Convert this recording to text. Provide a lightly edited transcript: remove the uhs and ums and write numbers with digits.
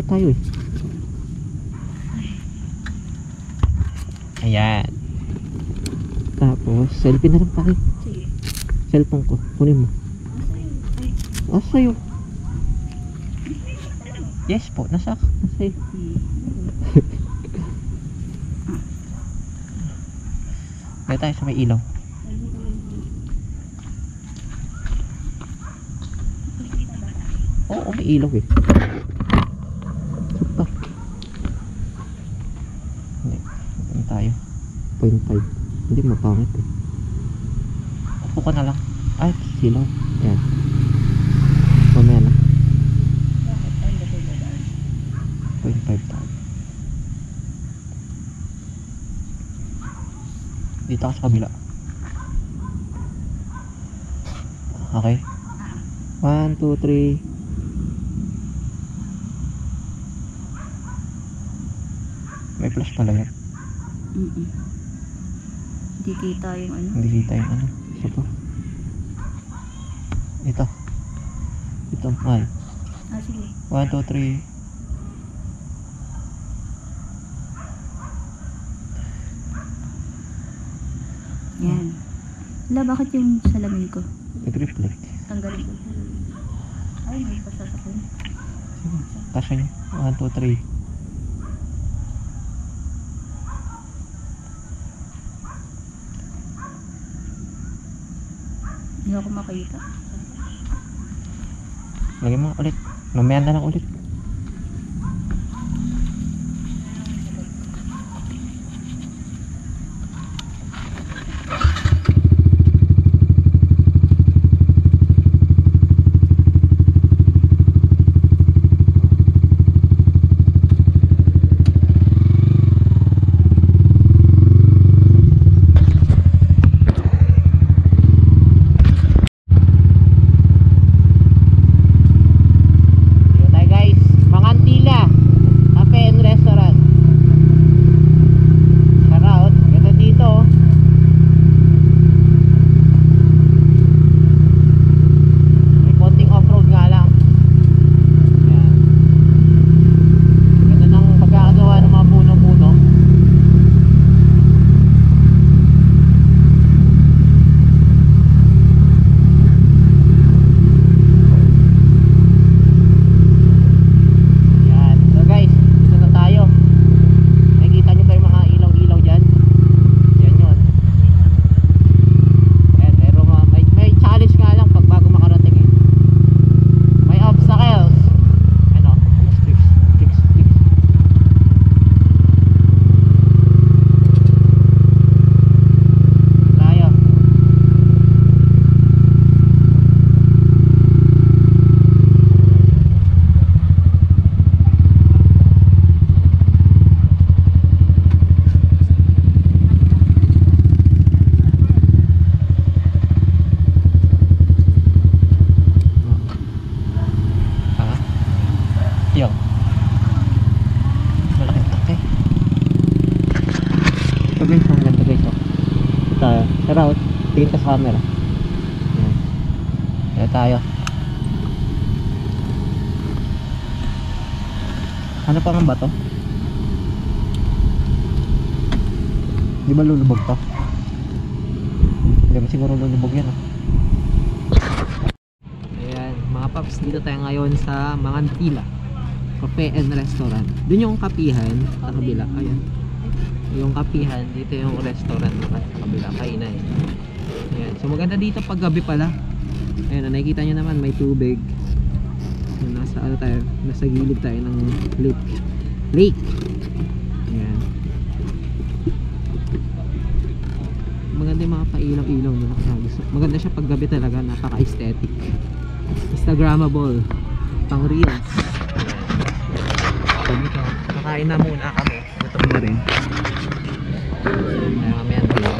Lakad tayo eh. Ayan. Tapos, selfie na lang tayo. Sige. Cellphone ko. Kunin mo. Ah, sa'yo. Yes po, nasa sa'yo. Kaya tayo sa may ilaw. Oo, may ilaw eh. Supa. Hindi. Ano tayo? 0.5. Hindi, mapangit eh. Upo ka na lang. Ay, silaw. Ayan. Mamaya na. 0.5 tayo. Dito ka sa kabila. Okay? 1, 2, 3. May flash pala yan. Hindi kita yung ano. Hindi kita yung ano. Isa pa. Ito. Ito. Ay. Sige. 1, 2, 3. Yan. Wala, bakit yung salamin ko? Nag-reflect. Tanggalin ko. Ay, may pasasakyan. Kasya niya. 1, 2, 3. Hindi ako makita. Lagyan mo ulit. Mamaya na lang ulit. Route, tingin ka sa camera. Kaya tayo. Ano pa nga ba to? Di ba lulubog to? Hindi ba siguro lulubog yan Ayan, mga paps, dito tayo ngayon sa Mangantila Cafe and Restaurant. Doon yung kapihan sa kabila. Ayan, yung kapihan, dito yung restaurant sa kabila, kainan. Ayan, so maganda dito pag gabi pala. Ayan, nakikita nyo naman may tubig. Ayan, nasa ano tayo, nasa gilid tayo ng lake. Ayan, maganda yung mga pailaw-ilaw na maganda siya pag gabi talaga, napaka-aesthetic, instagrammable, pang reels. So dito, kakain na muna kami, gutom na rin. Kaya mamaya tayo.